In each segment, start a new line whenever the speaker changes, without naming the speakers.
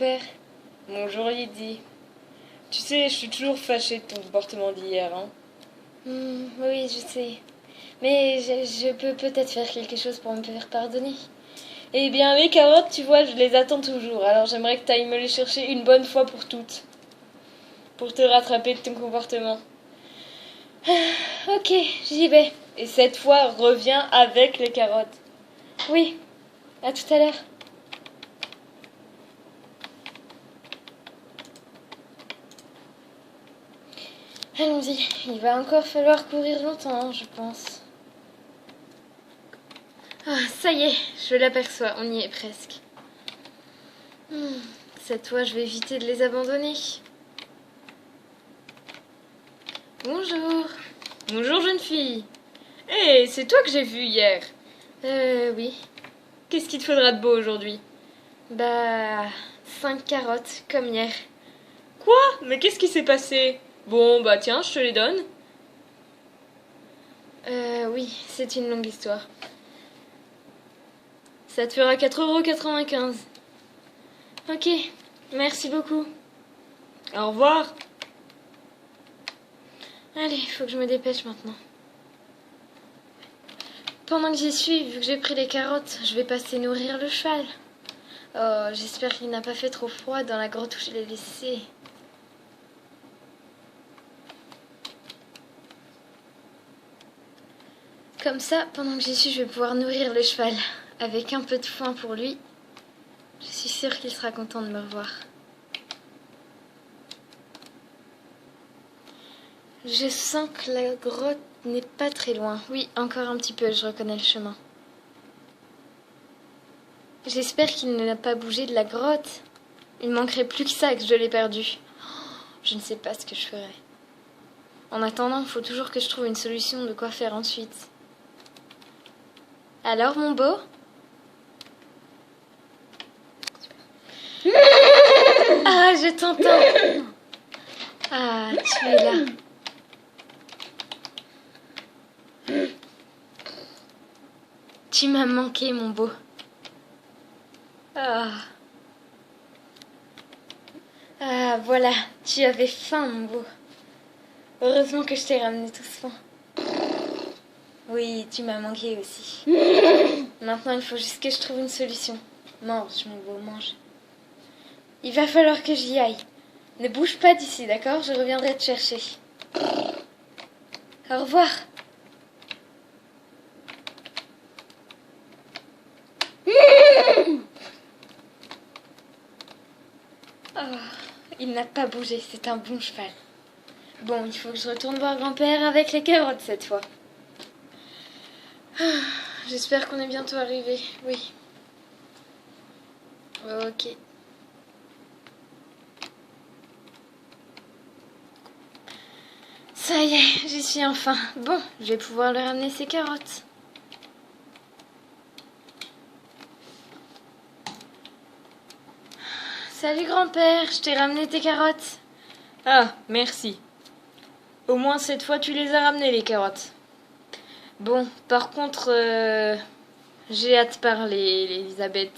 grand-père.
Bonjour Lydie. Tu sais, je suis toujours fâchée de ton comportement d'hier, hein.
Oui, je sais. Mais je peux peut-être faire quelque chose pour me faire pardonner.
Eh bien, les carottes, tu vois, je les attends toujours. Alors j'aimerais que tu ailles me les chercher une bonne fois pour toutes. Pour te rattraper de ton comportement.
Ok, j'y vais.
Et cette fois, reviens avec les carottes.
Oui, à tout à l'heure. Allons-y, il va encore falloir courir longtemps, hein, je pense. Ah, ça y est, je l'aperçois, on y est presque. Cette fois, je vais éviter de les abandonner. Bonjour.
Bonjour jeune fille. Hé, c'est toi que j'ai vu hier.
Oui.
Qu'est-ce qu'il te faudra de beau aujourd'hui?
Bah, 5 carottes, comme hier.
Quoi? Mais qu'est-ce qui s'est passé? Bon, bah tiens, je te les donne.
Oui, c'est une longue histoire.
Ça te fera 4,95 €.
Ok, merci beaucoup.
Au revoir.
Allez, faut que je me dépêche maintenant. Pendant que j'y suis, vu que j'ai pris les carottes, je vais passer nourrir le cheval. Oh, j'espère qu'il n'a pas fait trop froid dans la grotte où je l'ai laissé. Comme ça, pendant que j'y suis, je vais pouvoir nourrir le cheval. Avec un peu de foin pour lui, je suis sûre qu'il sera content de me revoir. Je sens que la grotte n'est pas très loin. Oui, encore un petit peu, je reconnais le chemin. J'espère qu'il n'a pas bougé de la grotte. Il ne manquerait plus que ça que je l'ai perdu. Je ne sais pas ce que je ferais. En attendant, il faut toujours que je trouve une solution de quoi faire ensuite. Alors, mon beau? Ah, je t'entends. Ah, tu es là. Tu m'as manqué, mon beau. Ah. Ah, voilà. Tu avais faim, mon beau. Heureusement que je t'ai ramené tout ce pain. Oui, tu m'as manqué aussi. Maintenant, il faut juste que je trouve une solution. Mange, mon beau, mange. Il va falloir que j'y aille. Ne bouge pas d'ici, d'accord? Je reviendrai te chercher. Au revoir. Oh, il n'a pas bougé, c'est un bon cheval. Bon, il faut que je retourne voir grand-père avec les carottes cette fois. J'espère qu'on est bientôt arrivé. Oui. Ok. Ça y est, j'y suis enfin. Bon, je vais pouvoir leur ramener ses carottes. Salut grand-père, je t'ai ramené tes carottes.
Ah, merci. Au moins cette fois tu les as ramenées les carottes. Bon, par contre, j'ai hâte de parler, Elisabeth.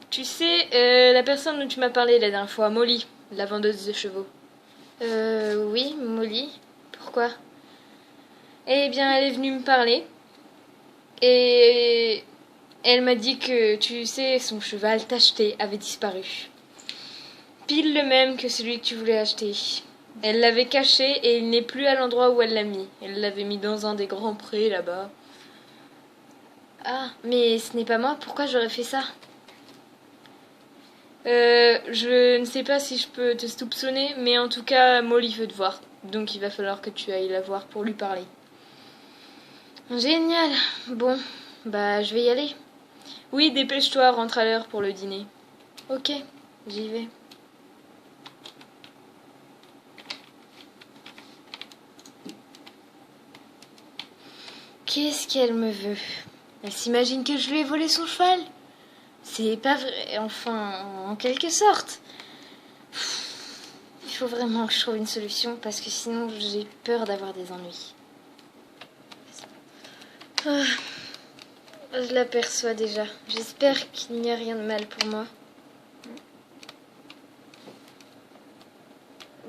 Tu sais, la personne dont tu m'as parlé la dernière fois, Molly, la vendeuse de chevaux.
Oui, Molly. Pourquoi?
Eh bien, elle est venue me parler. Et elle m'a dit que, tu sais, son cheval tacheté avait disparu. Pile le même que celui que tu voulais acheter. Elle l'avait caché et il n'est plus à l'endroit où elle l'a mis. Elle l'avait mis dans un des grands prés là-bas.
Ah, mais ce n'est pas moi. Pourquoi j'aurais fait ça?
Je ne sais pas si je peux te soupçonner, mais en tout cas, Molly veut te voir. Donc il va falloir que tu ailles la voir pour lui parler.
Génial. Bon, bah je vais y aller.
Oui, dépêche-toi, rentre à l'heure pour le dîner.
Ok, j'y vais. Qu'est-ce qu'elle me veut? Elle s'imagine que je lui ai volé son cheval? C'est pas vrai, enfin, en quelque sorte. Il faut vraiment que je trouve une solution parce que sinon j'ai peur d'avoir des ennuis. Ah, je l'aperçois déjà. J'espère qu'il n'y a rien de mal pour moi.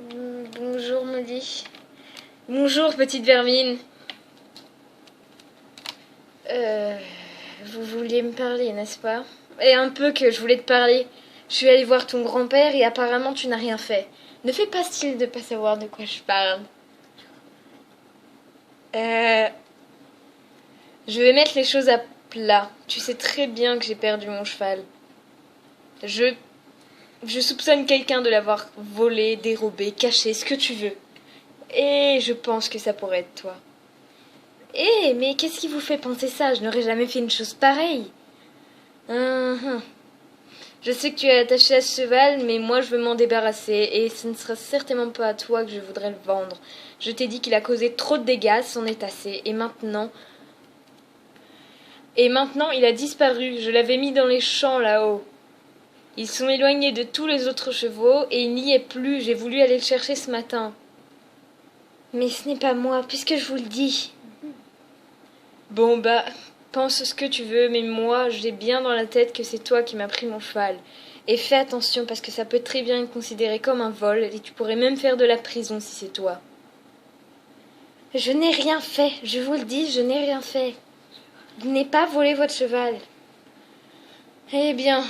Bonjour, Molly.
Bonjour, petite vermine.
Vous vouliez me parler, n'est-ce pas?
Et un peu que je voulais te parler. Je suis allée voir ton grand-père et apparemment tu n'as rien fait. Ne fais pas style de pas savoir de quoi je parle. Je vais mettre les choses à plat. Tu sais très bien que j'ai perdu mon cheval. Je soupçonne quelqu'un de l'avoir volé, dérobé, caché, ce que tu veux. Et je pense que ça pourrait être toi. Mais qu'est-ce qui vous fait penser ça? Je n'aurais jamais fait une chose pareille. Je sais que tu es attaché à ce cheval, mais moi je veux m'en débarrasser, et ce ne sera certainement pas à toi que je voudrais le vendre. Je t'ai dit qu'il a causé trop de dégâts, c'en est assez, et maintenant il a disparu. Je l'avais mis dans les champs là-haut. Ils sont éloignés de tous les autres chevaux, et il n'y est plus. J'ai voulu aller le chercher ce matin.
Mais ce n'est pas moi, puisque je vous le dis.
Bon pense ce que tu veux, mais moi, j'ai bien dans la tête que c'est toi qui m'as pris mon cheval. Et fais attention, parce que ça peut très bien être considéré comme un vol, et tu pourrais même faire de la prison si c'est toi.
Je n'ai rien fait, je vous le dis, je n'ai rien fait. Je n'ai pas volé votre cheval.
Eh bien,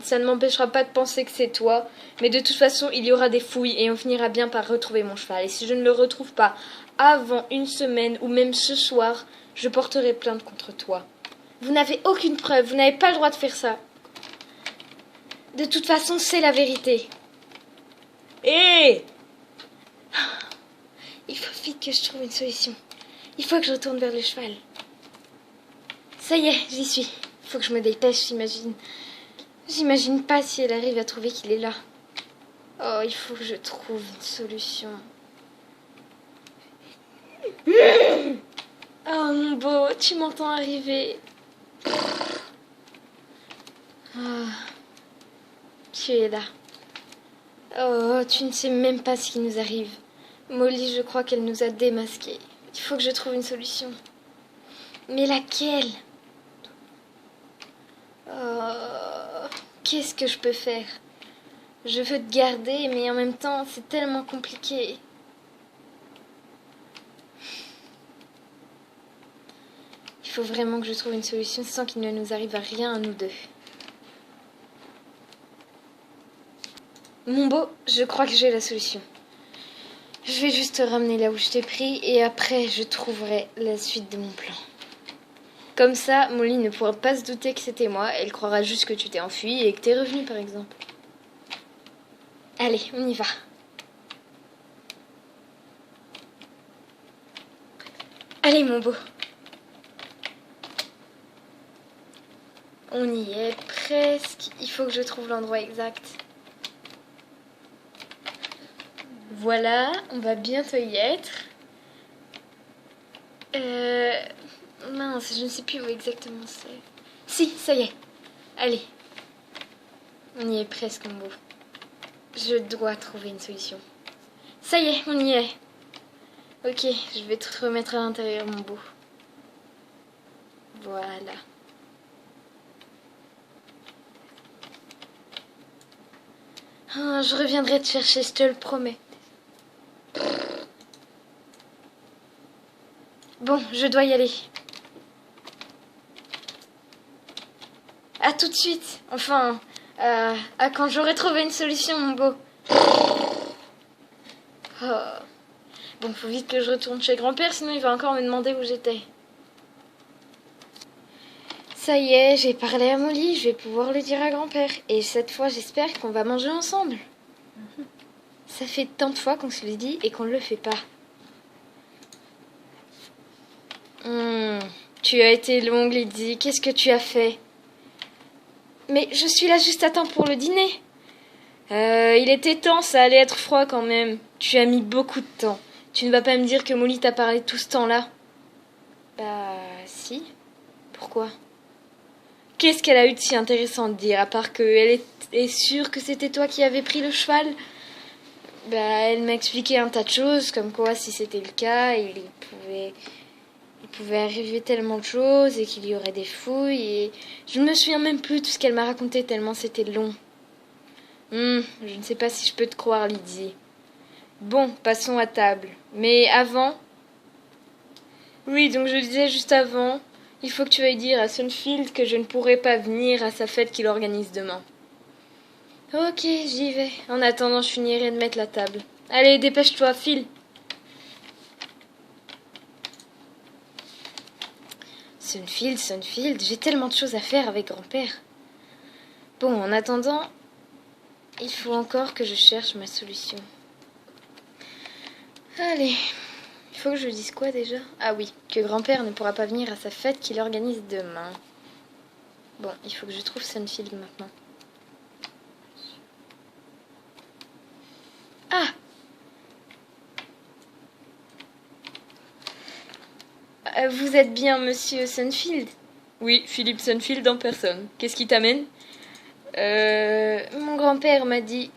ça ne m'empêchera pas de penser que c'est toi, mais de toute façon, il y aura des fouilles, et on finira bien par retrouver mon cheval. Et si je ne le retrouve pas avant une semaine, ou même ce soir, je porterai plainte contre toi.
Vous n'avez aucune preuve, vous n'avez pas le droit de faire ça. De toute façon, c'est la vérité.
Il
faut vite que je trouve une solution. Il faut que je retourne vers le cheval. Ça y est, j'y suis. Il faut que je me dépêche, j'imagine. J'imagine pas si elle arrive à trouver qu'il est là. Oh, il faut que je trouve une solution. Oh mon beau, tu m'entends arriver. Oh, tu es là. Oh, tu ne sais même pas ce qui nous arrive. Molly, je crois qu'elle nous a démasqués. Il faut que je trouve une solution. Mais laquelle? Oh, qu'est-ce que je peux faire? Je veux te garder, mais en même temps, c'est tellement compliqué. Il faut vraiment que je trouve une solution sans qu'il ne nous arrive à rien à nous deux. Mon beau, je crois que j'ai la solution. Je vais juste te ramener là où je t'ai pris et après je trouverai la suite de mon plan. Comme ça, Molly ne pourra pas se douter que c'était moi, elle croira juste que tu t'es enfui et que t'es revenu par exemple. Allez, on y va. Allez mon beau. On y est presque. Il faut que je trouve l'endroit exact. Voilà, on va bientôt y être. Mince, je ne sais plus où exactement c'est. Si, ça y est. Allez. On y est presque, mon beau. Je dois trouver une solution. Ça y est, on y est. Ok, je vais te remettre à l'intérieur, mon beau. Voilà. Ah, je reviendrai te chercher, je te le promets. Bon, je dois y aller. À tout de suite. Enfin, à quand j'aurai trouvé une solution, mon beau. Oh. Bon, faut vite que je retourne chez grand-père, sinon il va encore me demander où j'étais. Ça y est, j'ai parlé à Molly, je vais pouvoir le dire à grand-père. Et cette fois, j'espère qu'on va manger ensemble. Ça fait tant de fois qu'on se le dit et qu'on ne le fait pas. Tu as été longue, Lydie. Qu'est-ce que tu as fait? Mais je suis là juste à temps pour le dîner. Il était temps, ça allait être froid quand même. Tu as mis beaucoup de temps. Tu ne vas pas me dire que Molly t'a parlé tout ce temps-là? Bah, si. Pourquoi? Qu'est-ce qu'elle a eu de si intéressant à te dire, à part qu'elle est sûre que c'était toi qui avais pris le cheval? Bah, elle m'a expliqué un tas de choses, comme quoi, si c'était le cas, il pouvait arriver tellement de choses et qu'il y aurait des fouilles et je ne me souviens même plus de ce qu'elle m'a raconté tellement c'était long.
Je ne sais pas si je peux te croire, Lydie. Bon, passons à table. Mais avant... Oui, donc je disais juste avant, il faut que tu ailles dire à Sunfield que je ne pourrai pas venir à sa fête qu'il organise demain. Ok, j'y vais. En attendant, je finirai de mettre la table. Allez, dépêche-toi, file. Sunfield, j'ai tellement de choses à faire avec grand-père. Bon, en attendant, il faut encore que je cherche ma solution. Allez, il faut que je dise quoi déjà? Ah oui, que grand-père ne pourra pas venir à sa fête qu'il organise demain. Bon, il faut que je trouve Sunfield maintenant. Ah! Vous êtes bien monsieur Sunfield? Oui, Philippe Sunfield en personne. Qu'est-ce qui t'amène? Mon grand-père m'a dit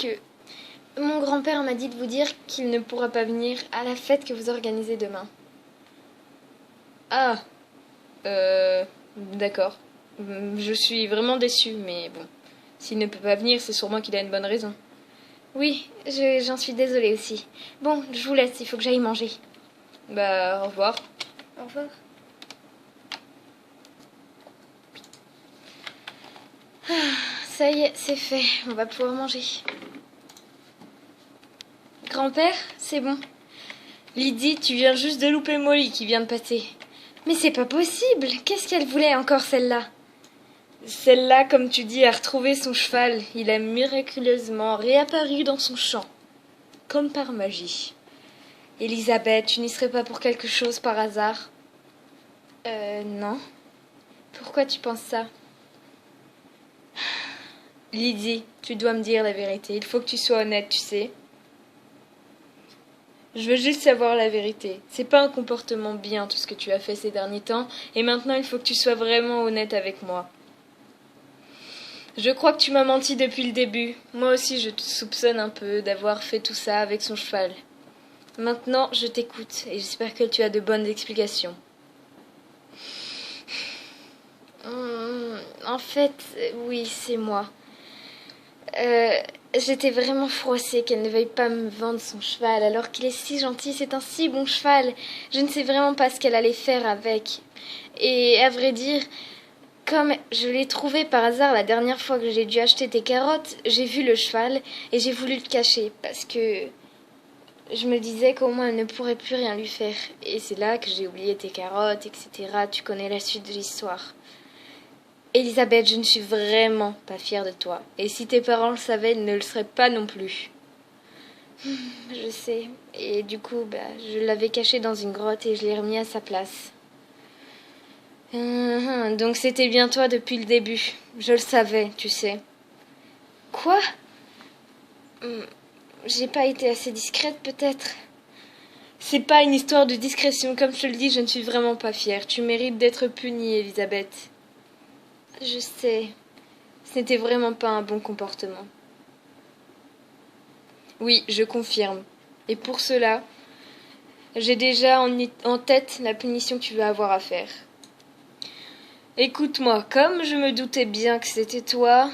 de vous dire qu'il ne pourra pas venir à la fête que vous organisez demain. Ah, d'accord. Je suis vraiment déçue, mais bon. S'il ne peut pas venir, c'est sûrement qu'il a une bonne raison. Oui, j'en suis désolée aussi. Bon, je vous laisse, il faut que j'aille manger. Bah, au revoir. Au revoir. Ça y est, c'est fait. On va pouvoir manger. Grand-père, c'est bon. Lydie, tu viens juste de louper Molly qui vient de passer. Mais c'est pas possible. Qu'est-ce qu'elle voulait encore, celle-là? Celle-là, comme tu dis, a retrouvé son cheval. Il a miraculeusement réapparu dans son champ. Comme par magie. Elisabeth, tu n'y serais pas pour quelque chose par hasard? Non. Pourquoi tu penses ça? Lydie, tu dois me dire la vérité. Il faut que tu sois honnête, tu sais. Je veux juste savoir la vérité. C'est pas un comportement bien tout ce que tu as fait ces derniers temps, et maintenant il faut que tu sois vraiment honnête avec moi. Je crois que tu m'as menti depuis le début. Moi aussi je te soupçonne un peu d'avoir fait tout ça avec son cheval. Maintenant je t'écoute, et j'espère que tu as de bonnes explications. En fait, oui, c'est moi. J'étais vraiment froissée qu'elle ne veuille pas me vendre son cheval, alors qu'il est si gentil, c'est un si bon cheval. Je ne sais vraiment pas ce qu'elle allait faire avec. Et à vrai dire, comme je l'ai trouvé par hasard la dernière fois que j'ai dû acheter tes carottes, j'ai vu le cheval et j'ai voulu le cacher, parce que je me disais qu'au moins elle ne pourrait plus rien lui faire. Et c'est là que j'ai oublié tes carottes, etc. Tu connais la suite de l'histoire. Elisabeth, je ne suis vraiment pas fière de toi. Et si tes parents le savaient, ils ne le seraient pas non plus. Je sais. Et du coup, je l'avais caché dans une grotte et je l'ai remis à sa place. Donc c'était bien toi depuis le début. Je le savais, tu sais. Quoi? J'ai pas été assez discrète, peut-être? C'est pas une histoire de discrétion. Comme je te le dis, je ne suis vraiment pas fière. Tu mérites d'être punie, Elisabeth. Je sais. Ce n'était vraiment pas un bon comportement. Oui, je confirme. Et pour cela, j'ai déjà en tête la punition que tu vas avoir à faire. Écoute-moi, comme je me doutais bien que c'était toi,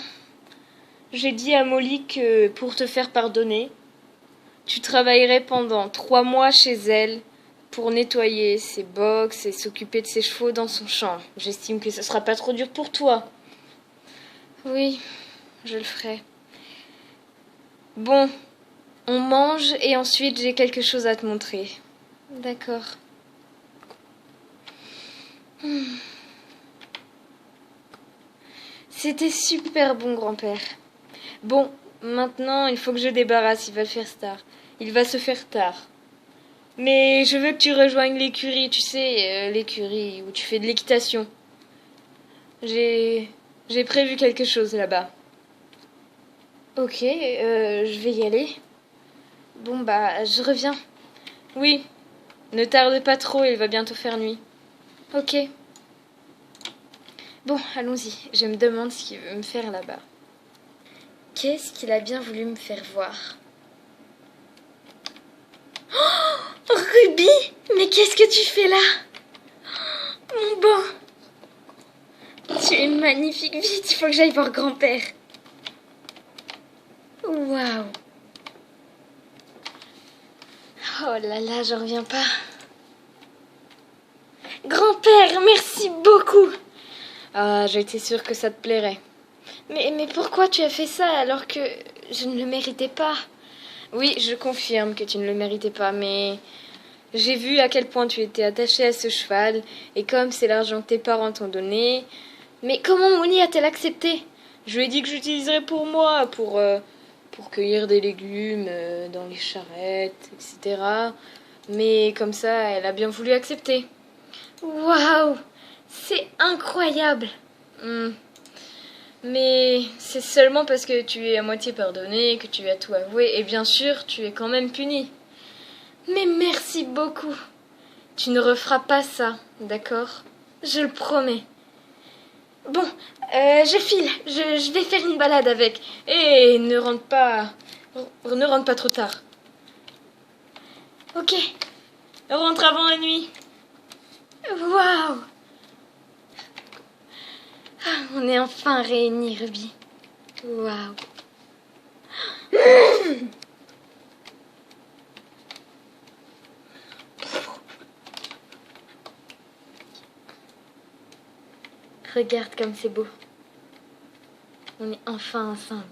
j'ai dit à Molly que pour te faire pardonner, tu travaillerais pendant 3 mois chez elle pour nettoyer ses box et s'occuper de ses chevaux dans son champ. J'estime que ce sera pas trop dur pour toi. Oui, je le ferai. Bon, on mange et ensuite j'ai quelque chose à te montrer. D'accord. C'était super bon, grand-père. Bon, maintenant il faut que je débarrasse, il va faire tard. Il va se faire tard. Mais je veux que tu rejoignes l'écurie, tu sais, l'écurie où tu fais de l'équitation. J'ai prévu quelque chose là-bas. Ok, je vais y aller. Bon, je reviens. Oui, ne tarde pas trop, il va bientôt faire nuit. Ok. Bon, allons-y. Je me demande ce qu'il veut me faire là-bas. Qu'est-ce qu'il a bien voulu me faire voir? Oh, Ruby! Mais qu'est-ce que tu fais là? Mon beau! Tu es magnifique. Vite, il faut que j'aille voir grand-père.
Waouh. Oh là là, j'en reviens pas. Grand-père, merci beaucoup.
Ah, j'étais sûre que ça te plairait.
Mais pourquoi tu as fait ça alors que je ne le méritais pas?
Oui, je confirme que tu ne le méritais pas, mais j'ai vu à quel point tu étais attaché à ce cheval, et comme c'est l'argent que tes parents t'ont donné,
Mais comment Mouni a-t-elle accepté?
je lui ai dit que j'utiliserais pour moi, pour cueillir des légumes dans les charrettes, etc. Mais comme ça, elle a bien voulu accepter.
Waouh, c'est incroyable.
Hmm. Mais c'est seulement parce que tu es à moitié pardonné, que tu as tout avoué, et bien sûr, tu es quand même puni.
Mais merci beaucoup.
Tu ne referas pas ça, d'accord?
Je le promets. Bon, je file. Je vais faire une balade avec.
Et ne rentre pas trop tard.
Ok.
Rentre avant la nuit.
Waouh. On est enfin réunis, Ruby. Waouh. Regarde comme c'est beau. On est enfin ensemble.